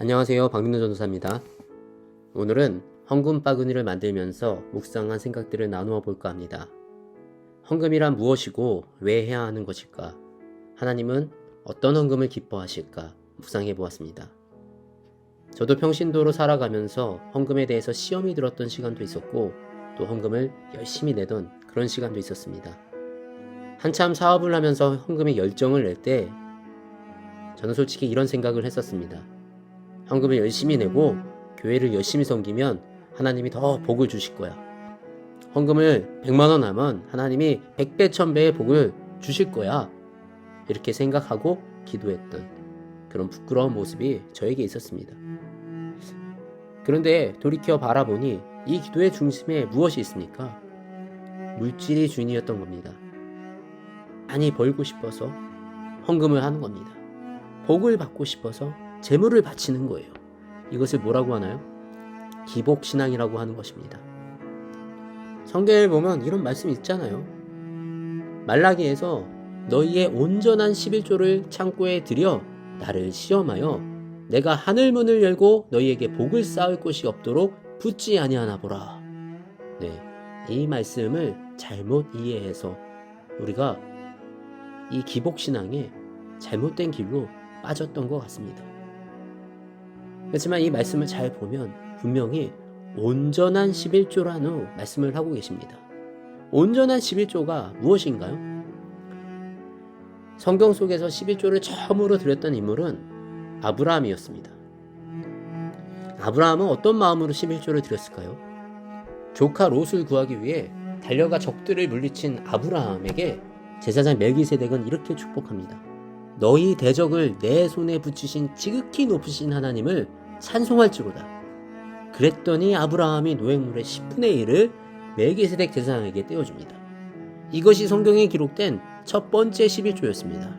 안녕하세요. 박민호 전도사입니다. 오늘은 헌금 바구니를 만들면서 묵상한 생각들을 나누어 볼까 합니다. 헌금이란 무엇이고 왜 해야 하는 것일까? 하나님은 어떤 헌금을 기뻐하실까? 묵상해 보았습니다. 저도 평신도로 살아가면서 헌금에 대해서 시험이 들었던 시간도 있었고 또 헌금을 열심히 내던 그런 시간도 있었습니다. 한참 사업을 하면서 헌금에 열정을 낼 때 저는 솔직히 이런 생각을 했었습니다. 헌금을 열심히 내고 교회를 열심히 섬기면 하나님이 더 복을 주실 거야. 헌금을 100만원 하면 하나님이 100배 1000배의 복을 주실 거야. 이렇게 생각하고 기도했던 그런 부끄러운 모습이 저에게 있었습니다. 그런데 돌이켜 바라보니 이 기도의 중심에 무엇이 있습니까? 물질이 주인이었던 겁니다. 많이 벌고 싶어서 헌금을 하는 겁니다. 복을 받고 싶어서 재물을 바치는 거예요. 이것을 뭐라고 하나요? 기복신앙이라고 하는 것입니다. 성경에 보면 이런 말씀이 있잖아요. 말라기에서 너희의 온전한 11조를 창고에 들여 나를 시험하여 내가 하늘 문을 열고 너희에게 복을 쌓을 곳이 없도록 붙지 아니하나 보라. 네, 이 말씀을 잘못 이해해서 우리가 이 기복신앙에 잘못된 길로 빠졌던 것 같습니다. 그렇지만 이 말씀을 잘 보면 분명히 온전한 11조라는 말씀을 하고 계십니다. 온전한 11조가 무엇인가요? 성경 속에서 11조를 처음으로 드렸던 인물은 아브라함이었습니다. 아브라함은 어떤 마음으로 11조를 드렸을까요? 조카 롯을 구하기 위해 달려가 적들을 물리친 아브라함에게 제사장 멜기세덱은 이렇게 축복합니다. 너희 대적을 내 손에 붙이신 지극히 높으신 하나님을 찬송할지로다. 그랬더니 아브라함이 노획물의 10분의 1을 멜기세덱 제사장에게 떼어줍니다. 이것이 성경에 기록된 첫 번째 11조였습니다.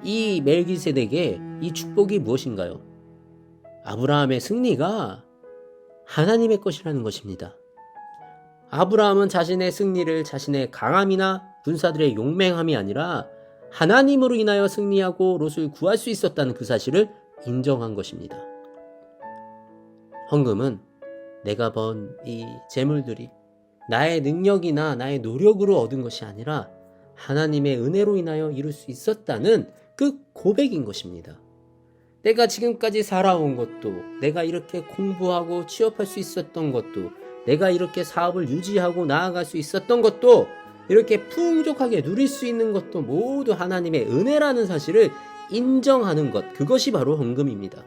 이 멜기세덱의 이 축복이 무엇인가요? 아브라함의 승리가 하나님의 것이라는 것입니다. 아브라함은 자신의 승리를 자신의 강함이나 군사들의 용맹함이 아니라 하나님으로 인하여 승리하고 롯을 구할 수 있었다는 그 사실을 인정한 것입니다. 헌금은 내가 번 이 재물들이 나의 능력이나 나의 노력으로 얻은 것이 아니라 하나님의 은혜로 인하여 이룰 수 있었다는 그 고백인 것입니다. 내가 지금까지 살아온 것도, 내가 이렇게 공부하고 취업할 수 있었던 것도, 내가 이렇게 사업을 유지하고 나아갈 수 있었던 것도, 이렇게 풍족하게 누릴 수 있는 것도 모두 하나님의 은혜라는 사실을 인정하는 것, 그것이 바로 헌금입니다.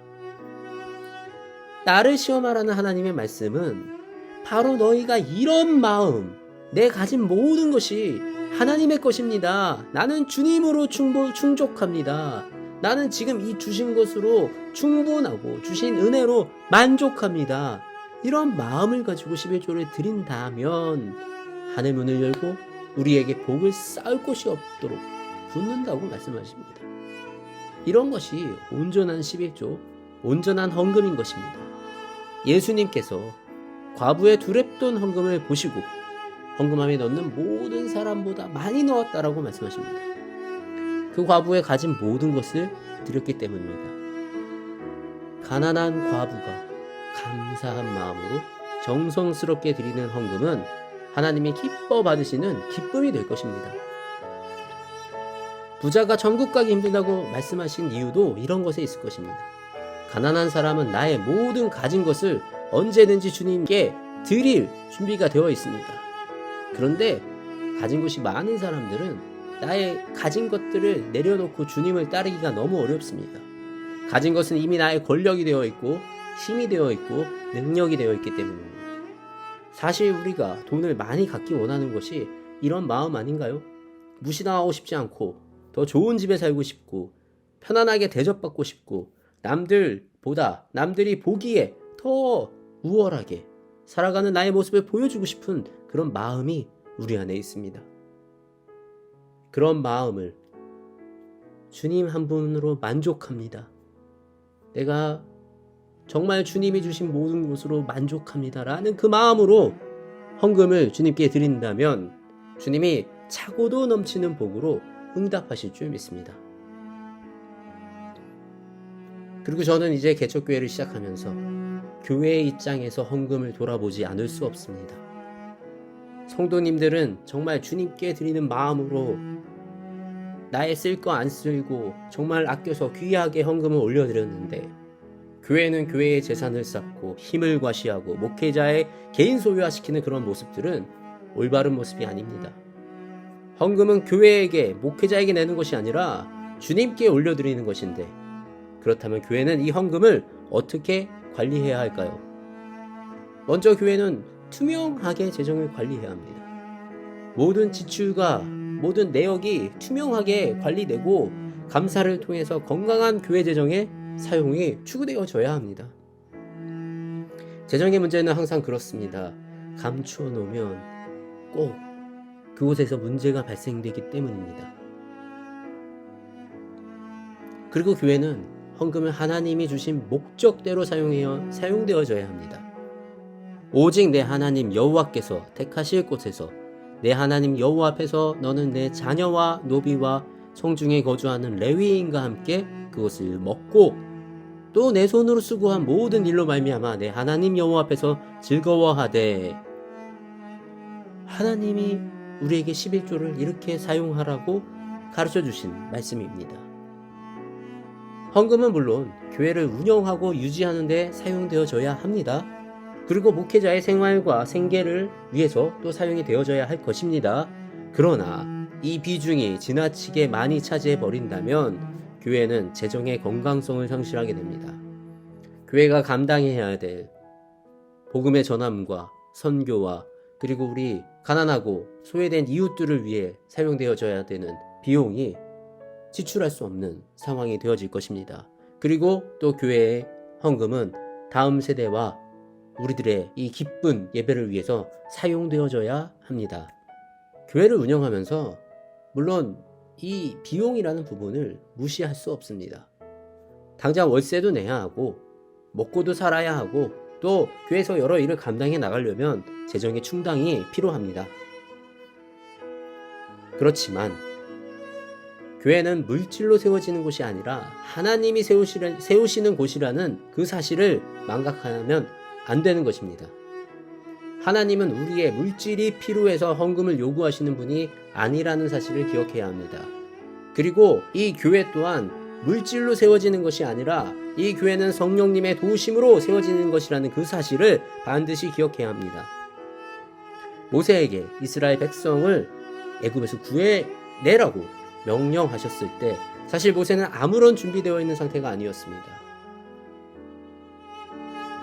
나를 시험하라는 하나님의 말씀은 바로 너희가 이런 마음, 내 가진 모든 것이 하나님의 것입니다. 나는 주님으로 충족합니다. 나는 지금 이 주신 것으로 충분하고 주신 은혜로 만족합니다. 이런 마음을 가지고 11조를 드린다면 하늘 문을 열고 우리에게 복을 쌓을 곳이 없도록 붓는다고 말씀하십니다. 이런 것이 온전한 11조, 온전한 헌금인 것입니다. 예수님께서 과부의 두렙돈 헌금을 보시고 헌금함에 넣는 모든 사람보다 많이 넣었다라고 말씀하십니다. 그 과부의 가진 모든 것을 드렸기 때문입니다. 가난한 과부가 감사한 마음으로 정성스럽게 드리는 헌금은 하나님이 기뻐 받으시는 기쁨이 될 것입니다. 부자가 천국 가기 힘들다고 말씀하신 이유도 이런 것에 있을 것입니다. 가난한 사람은 나의 모든 가진 것을 언제든지 주님께 드릴 준비가 되어 있습니다. 그런데 가진 것이 많은 사람들은 나의 가진 것들을 내려놓고 주님을 따르기가 너무 어렵습니다. 가진 것은 이미 나의 권력이 되어 있고 힘이 되어 있고 능력이 되어 있기 때문입니다. 사실 우리가 돈을 많이 갖기 원하는 것이 이런 마음 아닌가요? 무시당하고 싶지 않고 더 좋은 집에 살고 싶고 편안하게 대접받고 싶고 남들이 보기에 더 우월하게 살아가는 나의 모습을 보여주고 싶은 그런 마음이 우리 안에 있습니다. 그런 마음을 주님 한 분으로 만족합니다. 내가 정말 주님이 주신 모든 것으로 만족합니다 라는 그 마음으로 헌금을 주님께 드린다면 주님이 차고도 넘치는 복으로 응답하실 줄 믿습니다. 그리고 저는 이제 개척교회를 시작하면서 교회의 입장에서 헌금을 돌아보지 않을 수 없습니다. 성도님들은 정말 주님께 드리는 마음으로 나의 쓸 거 안 쓸고 정말 아껴서 귀하게 헌금을 올려드렸는데, 교회는 교회의 재산을 쌓고 힘을 과시하고 목회자의 개인 소유화시키는 그런 모습들은 올바른 모습이 아닙니다. 헌금은 교회에게, 목회자에게 내는 것이 아니라 주님께 올려드리는 것인데, 그렇다면 교회는 이 헌금을 어떻게 관리해야 할까요? 먼저 교회는 투명하게 재정을 관리해야 합니다. 모든 지출과 모든 내역이 투명하게 관리되고 감사를 통해서 건강한 교회 재정의 사용이 추구되어져야 합니다. 재정의 문제는 항상 그렇습니다. 감추어 놓으면 꼭 그곳에서 문제가 발생되기 때문입니다. 그리고 교회는 헌금을 하나님이 주신 목적대로 사용되어져야 합니다. 오직 내 하나님 여호와께서 택하실 곳에서, 내 하나님 여호와 앞에서 너는 내 자녀와 노비와 성중에 거주하는 레위인과 함께 그것을 먹고, 또 내 손으로 수고한 모든 일로 말미암아 내 하나님 여호와 앞에서 즐거워하되. 하나님이 우리에게 11조를 이렇게 사용하라고 가르쳐 주신 말씀입니다. 헌금은 물론 교회를 운영하고 유지하는 데 사용되어져야 합니다. 그리고 목회자의 생활과 생계를 위해서 또 사용이 되어져야 할 것입니다. 그러나 이 비중이 지나치게 많이 차지해 버린다면 교회는 재정의 건강성을 상실하게 됩니다. 교회가 감당해야 될 복음의 전함과 선교와, 그리고 우리 가난하고 소외된 이웃들을 위해 사용되어져야 되는 비용이 지출할 수 없는 상황이 되어질 것입니다. 그리고 또 교회의 헌금은 다음 세대와 우리들의 이 기쁜 예배를 위해서 사용되어져야 합니다. 교회를 운영하면서 물론 이 비용이라는 부분을 무시할 수 없습니다. 당장 월세도 내야 하고 먹고도 살아야 하고, 또 교회에서 여러 일을 감당해 나가려면 재정의 충당이 필요합니다. 그렇지만 교회는 물질로 세워지는 곳이 아니라 하나님이 세우시는 곳이라는 그 사실을 망각하면 안 되는 것입니다. 하나님은 우리의 물질이 필요해서 헌금을 요구하시는 분이 아니라는 사실을 기억해야 합니다. 그리고 이 교회 또한 물질로 세워지는 것이 아니라 이 교회는 성령님의 도우심으로 세워지는 것이라는 그 사실을 반드시 기억해야 합니다. 모세에게 이스라엘 백성을 애굽에서 구해내라고 명령하셨을 때 사실 모세는 아무런 준비되어 있는 상태가 아니었습니다.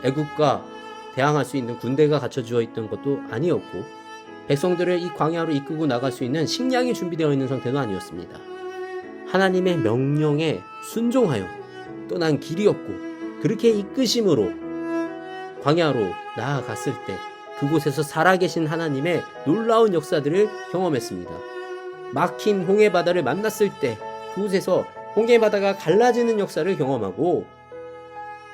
애굽과 대항할 수 있는 군대가 갖춰주어 있던 것도 아니었고, 백성들을 이 광야로 이끌고 나갈 수 있는 식량이 준비되어 있는 상태도 아니었습니다. 하나님의 명령에 순종하여 떠난 길이었고, 그렇게 이끄심으로 광야로 나아갔을 때 그곳에서 살아계신 하나님의 놀라운 역사들을 경험했습니다. 막힌 홍해바다를 만났을 때 그곳에서 홍해바다가 갈라지는 역사를 경험하고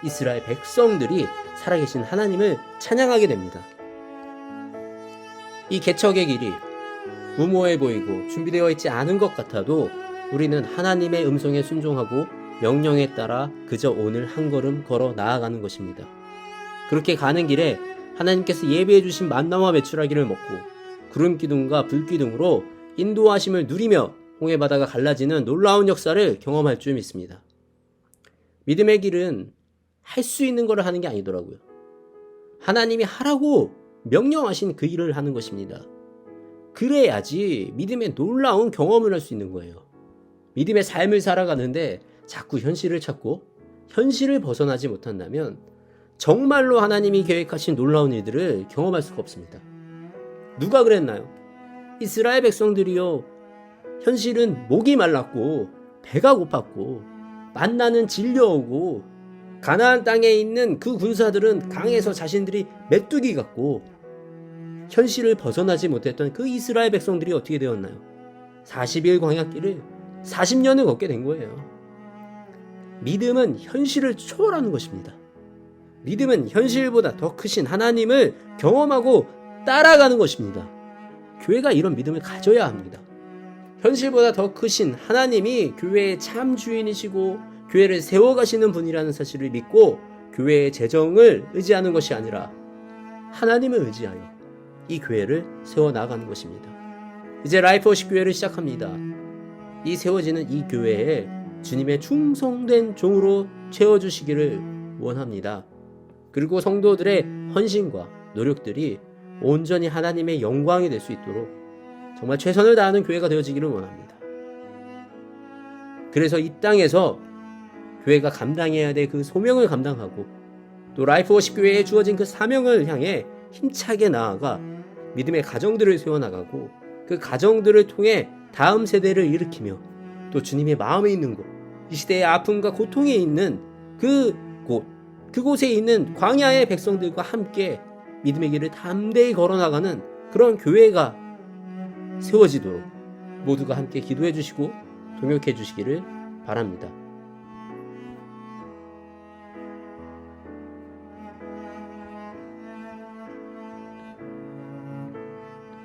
이스라엘 백성들이 살아계신 하나님을 찬양하게 됩니다. 이 개척의 길이 무모해 보이고 준비되어 있지 않은 것 같아도 우리는 하나님의 음성에 순종하고 명령에 따라 그저 오늘 한 걸음 걸어 나아가는 것입니다. 그렇게 가는 길에 하나님께서 예비해 주신 만나와 메추라기를 먹고 구름 기둥과 불 기둥으로 인도하심을 누리며 홍해바다가 갈라지는 놀라운 역사를 경험할 줄 믿습니다. 믿음의 길은 할 수 있는 걸 하는 게 아니더라고요. 하나님이 하라고 명령하신 그 일을 하는 것입니다. 그래야지 믿음의 놀라운 경험을 할 수 있는 거예요. 믿음의 삶을 살아가는데 자꾸 현실을 찾고 현실을 벗어나지 못한다면 정말로 하나님이 계획하신 놀라운 일들을 경험할 수가 없습니다. 누가 그랬나요? 이스라엘 백성들이요, 현실은 목이 말랐고 배가 고팠고 만나는 질려오고 가나안 땅에 있는 그 군사들은 강에서 자신들이 메뚜기 같고, 현실을 벗어나지 못했던 그 이스라엘 백성들이 어떻게 되었나요? 40일 광야길을 40년을 걷게 된 거예요. 믿음은 현실을 초월하는 것입니다. 믿음은 현실보다 더 크신 하나님을 경험하고 따라가는 것입니다. 교회가 이런 믿음을 가져야 합니다. 현실보다 더 크신 하나님이 교회의 참 주인이시고 교회를 세워가시는 분이라는 사실을 믿고 교회의 재정을 의지하는 것이 아니라 하나님을 의지하여 이 교회를 세워나가는 것입니다. 이제 라이프워십 교회를 시작합니다. 이 세워지는 이 교회에 주님의 충성된 종으로 채워주시기를 원합니다. 그리고 성도들의 헌신과 노력들이 온전히 하나님의 영광이 될 수 있도록 정말 최선을 다하는 교회가 되어지기를 원합니다. 그래서 이 땅에서 교회가 감당해야 될 그 소명을 감당하고 또 라이프워십 교회에 주어진 그 사명을 향해 힘차게 나아가 믿음의 가정들을 세워나가고 그 가정들을 통해 다음 세대를 일으키며 또 주님의 마음에 있는 곳, 이 시대의 아픔과 고통에 있는 그곳에 있는 광야의 백성들과 함께 믿음의 길을 담대히 걸어나가는 그런 교회가 세워지도록 모두가 함께 기도해 주시고 동역해 주시기를 바랍니다.